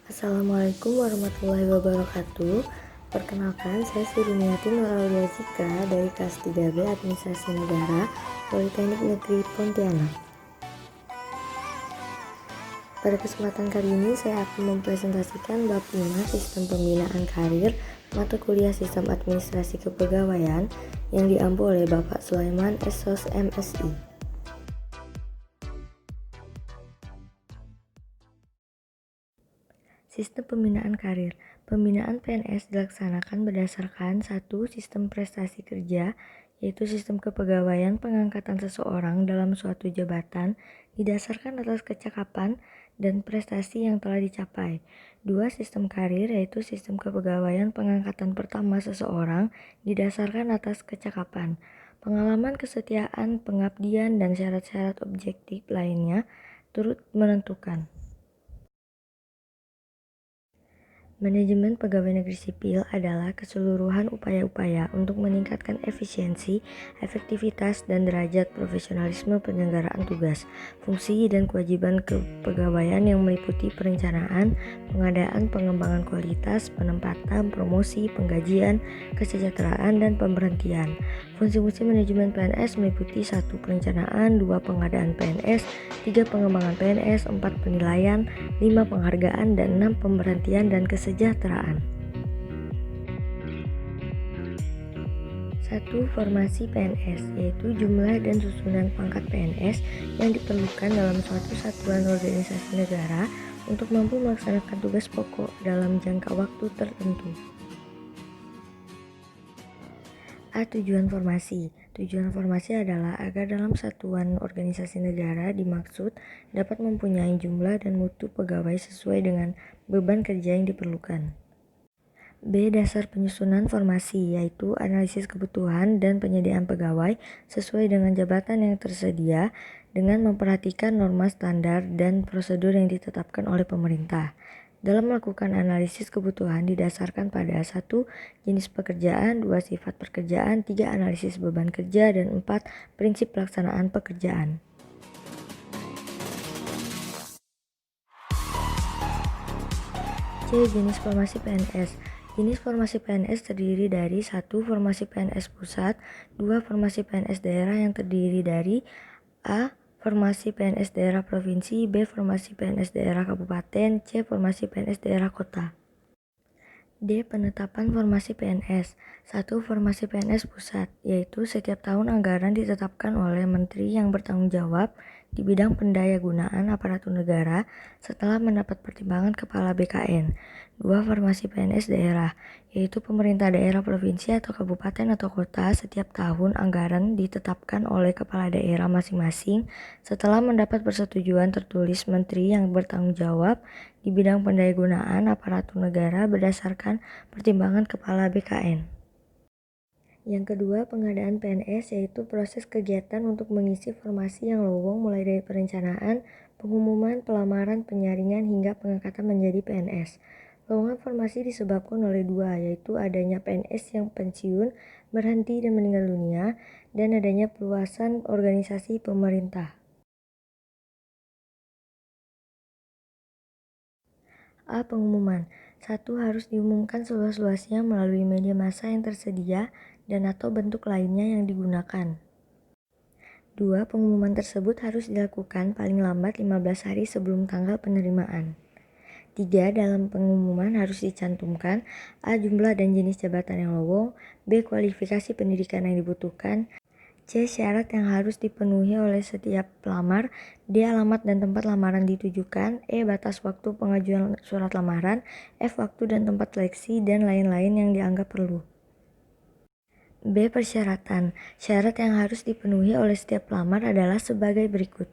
Assalamualaikum warahmatullahi wabarakatuh. Perkenalkan, saya Siruniati Nuraulia Zikra dari kelas 3B Administrasi Negara Politeknik Negeri Pontianak. Pada kesempatan kali ini saya akan mempresentasikan bab 5 Sistem Pembinaan Karir mata kuliah Sistem Administrasi Kepegawaian yang diampu oleh Bapak Sulaiman Sos MSI. Sistem Pembinaan Karir. Pembinaan PNS dilaksanakan berdasarkan 1. Sistem prestasi kerja, yaitu sistem kepegawaian pengangkatan seseorang dalam suatu jabatan didasarkan atas kecakapan dan prestasi yang telah dicapai. 2. Sistem karir, yaitu sistem kepegawaian pengangkatan pertama seseorang didasarkan atas kecakapan, pengalaman, kesetiaan, pengabdian, dan syarat-syarat objektif lainnya turut menentukan. Manajemen pegawai negeri sipil adalah keseluruhan upaya-upaya untuk meningkatkan efisiensi, efektivitas, dan derajat profesionalisme penyelenggaraan tugas, fungsi, dan kewajiban kepegawaian yang meliputi perencanaan, pengadaan, pengembangan kualitas, penempatan, promosi, penggajian, kesejahteraan, dan pemberhentian. Fungsi-fungsi manajemen PNS meliputi 1. Perencanaan, 2. Pengadaan PNS, 3. Pengembangan PNS, 4. Penilaian, 5. Penghargaan, dan 6. Pemberhentian dan kesejahteraan. 1. Formasi PNS, yaitu jumlah dan susunan pangkat PNS yang diperlukan dalam suatu satuan organisasi negara untuk mampu melaksanakan tugas pokok dalam jangka waktu tertentu. A. Tujuan formasi. Tujuan formasi adalah agar dalam satuan organisasi negara dimaksud dapat mempunyai jumlah dan mutu pegawai sesuai dengan beban kerja yang diperlukan. B. Dasar penyusunan formasi, yaitu analisis kebutuhan dan penyediaan pegawai sesuai dengan jabatan yang tersedia dengan memperhatikan norma standar dan prosedur yang ditetapkan oleh pemerintah. Dalam melakukan analisis kebutuhan didasarkan pada 1. Jenis pekerjaan, 2. Sifat pekerjaan, 3. Analisis beban kerja, dan 4. Prinsip pelaksanaan pekerjaan. C. Jenis formasi PNS. Jenis formasi PNS terdiri dari 1. Formasi PNS pusat, 2. Formasi PNS daerah yang terdiri dari A. Formasi PNS daerah provinsi, B. Formasi PNS daerah kabupaten, C. Formasi PNS daerah kota. D. Penetapan formasi PNS. 1. Formasi PNS pusat, yaitu setiap tahun anggaran ditetapkan oleh Menteri yang bertanggung jawab di bidang pendayagunaan aparatur negara setelah mendapat pertimbangan Kepala BKN. 2. Formasi PNS daerah, yaitu pemerintah daerah provinsi atau kabupaten atau kota setiap tahun anggaran ditetapkan oleh kepala daerah masing-masing setelah mendapat persetujuan tertulis Menteri yang bertanggung jawab di bidang pendayagunaan aparatur negara berdasarkan pertimbangan Kepala BKN. Yang kedua, pengadaan PNS, yaitu proses kegiatan untuk mengisi formasi yang lowong mulai dari perencanaan, pengumuman, pelamaran, penyaringan, hingga pengangkatan menjadi PNS. Lowongan formasi disebabkan oleh 2, yaitu adanya PNS yang pensiun, berhenti, dan meninggal dunia, dan adanya perluasan organisasi pemerintah. A. Pengumuman. 1. Harus diumumkan seluas-luasnya melalui media massa yang tersedia dan atau bentuk lainnya yang digunakan. 2. Pengumuman tersebut harus dilakukan paling lambat 15 hari sebelum tanggal penerimaan. 3. Dalam pengumuman harus dicantumkan A. Jumlah dan jenis jabatan yang lowong, B. Kualifikasi pendidikan yang dibutuhkan, C. Syarat yang harus dipenuhi oleh setiap pelamar, D. Alamat dan tempat lamaran ditujukan, E. Batas waktu pengajuan surat lamaran, F. Waktu dan tempat seleksi, dan lain-lain yang dianggap perlu. B. Persyaratan. Syarat yang harus dipenuhi oleh setiap pelamar adalah sebagai berikut.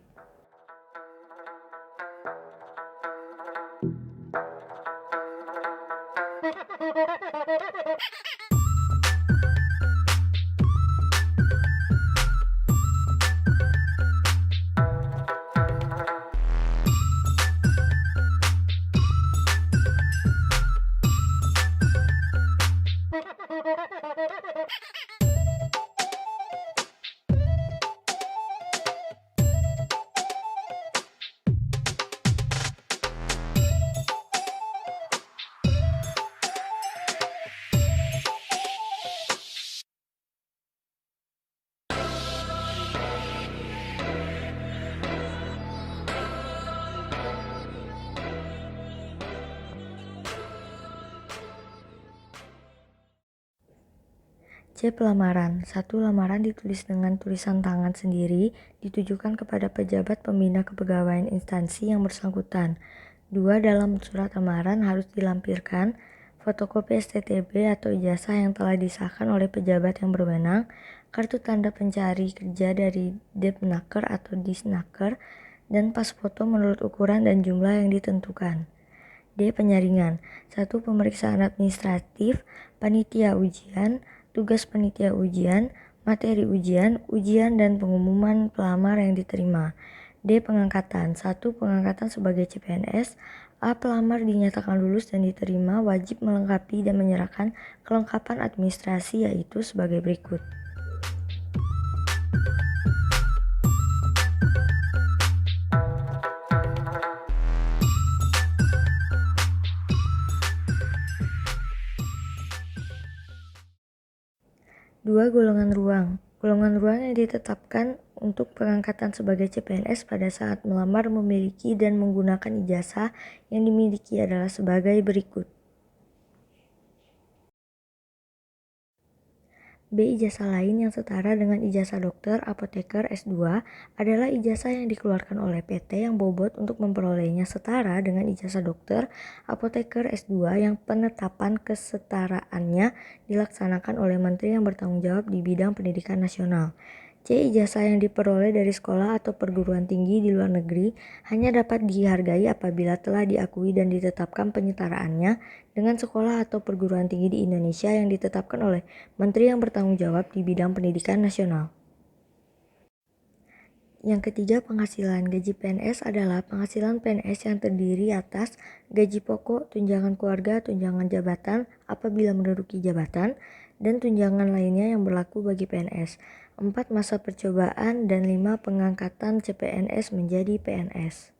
C. Pelamaran. 1. Lamaran ditulis dengan tulisan tangan sendiri, ditujukan kepada pejabat pembina kepegawaian instansi yang bersangkutan. 2. Dalam surat lamaran harus dilampirkan fotokopi STTB atau ijazah yang telah disahkan oleh pejabat yang berwenang, kartu tanda pencari kerja dari Depnaker atau Disnaker, dan pas foto menurut ukuran dan jumlah yang ditentukan. D. Penyaringan. 1. Pemeriksaan administratif, panitia ujian, tugas panitia ujian, materi ujian, ujian dan pengumuman pelamar yang diterima. D. Pengangkatan. 1. Pengangkatan sebagai CPNS. A. Pelamar dinyatakan lulus dan diterima wajib melengkapi dan menyerahkan kelengkapan administrasi yaitu sebagai berikut. Dua. Golongan ruang. Golongan ruang yang ditetapkan untuk pengangkatan sebagai CPNS pada saat melamar memiliki dan menggunakan ijazah yang dimiliki adalah sebagai berikut. B. Ijazah lain yang setara dengan ijazah dokter, apoteker, S2 adalah ijazah yang dikeluarkan oleh PT yang bobot untuk memperolehnya setara dengan ijazah dokter, apoteker, S2 yang penetapan kesetaraannya dilaksanakan oleh Menteri yang bertanggung jawab di bidang pendidikan nasional. C. Ijazah yang diperoleh dari sekolah atau perguruan tinggi di luar negeri hanya dapat dihargai apabila telah diakui dan ditetapkan penyetaraannya dengan sekolah atau perguruan tinggi di Indonesia yang ditetapkan oleh Menteri yang bertanggung jawab di bidang pendidikan nasional. Yang ketiga, penghasilan. Gaji PNS adalah penghasilan PNS yang terdiri atas gaji pokok, tunjangan keluarga, tunjangan jabatan apabila menduduki jabatan, dan tunjangan lainnya yang berlaku bagi PNS. 4. Masa percobaan dan 5. Pengangkatan CPNS menjadi PNS.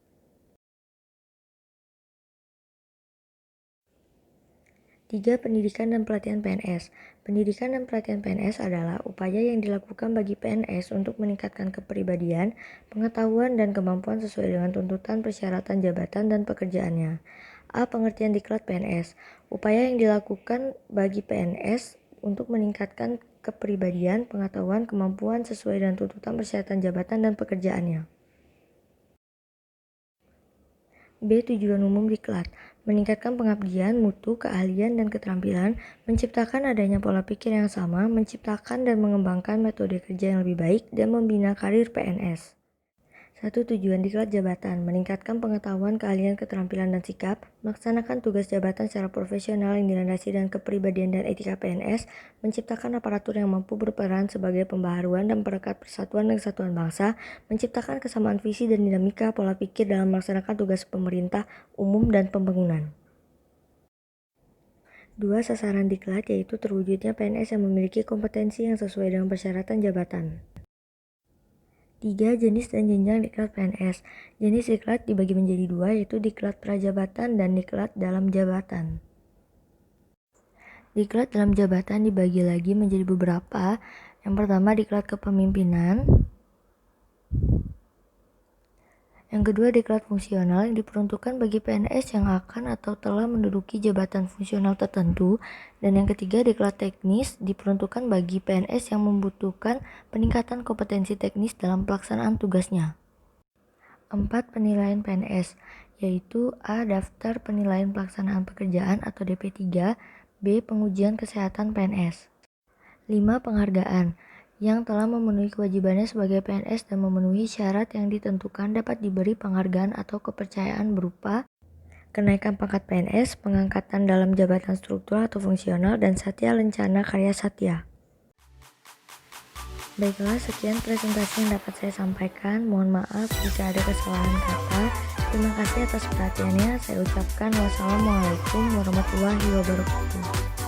3. Pendidikan dan pelatihan PNS. Pendidikan dan pelatihan PNS adalah upaya yang dilakukan bagi PNS untuk meningkatkan kepribadian, pengetahuan, dan kemampuan sesuai dengan tuntutan persyaratan jabatan dan pekerjaannya. A. Pengertian diklat PNS. Upaya yang dilakukan bagi PNS untuk meningkatkan kepribadian, pengetahuan, kemampuan sesuai dengan tuntutan persyaratan jabatan dan pekerjaannya. B. Tujuan umum diklat. Meningkatkan pengabdian, mutu, keahlian, dan keterampilan, menciptakan adanya pola pikir yang sama, menciptakan dan mengembangkan metode kerja yang lebih baik, dan membina karir PNS. 1. Tujuan diklat jabatan. Meningkatkan pengetahuan, keahlian, keterampilan, dan sikap, melaksanakan tugas jabatan secara profesional yang dilandasi dengan kepribadian dan etika PNS, menciptakan aparatur yang mampu berperan sebagai pembaharuan dan perekat persatuan dan kesatuan bangsa, menciptakan kesamaan visi dan dinamika pola pikir dalam melaksanakan tugas pemerintah, umum, dan pembangunan. 2. Sasaran diklat yaitu terwujudnya PNS yang memiliki kompetensi yang sesuai dengan persyaratan jabatan. 3. Jenis dan jenjang diklat PNS. Jenis diklat dibagi menjadi 2 yaitu diklat prajabatan dan diklat dalam jabatan. Diklat dalam jabatan dibagi lagi menjadi beberapa. Yang pertama diklat kepemimpinan. Yang kedua diklat fungsional yang diperuntukkan bagi PNS yang akan atau telah menduduki jabatan fungsional tertentu. Dan yang ketiga diklat teknis diperuntukkan bagi PNS yang membutuhkan peningkatan kompetensi teknis dalam pelaksanaan tugasnya. 4. Penilaian PNS yaitu A. Daftar penilaian pelaksanaan pekerjaan atau DP3, B. Pengujian kesehatan PNS. 5. Penghargaan yang telah memenuhi kewajibannya sebagai PNS dan memenuhi syarat yang ditentukan dapat diberi penghargaan atau kepercayaan berupa kenaikan pangkat PNS, pengangkatan dalam jabatan struktural atau fungsional, dan Satya Lencana Karya Satya. Baiklah, sekian presentasi yang dapat saya sampaikan. Mohon maaf jika ada kesalahan kata. Terima kasih atas perhatiannya. Saya ucapkan wassalamualaikum warahmatullahi wabarakatuh.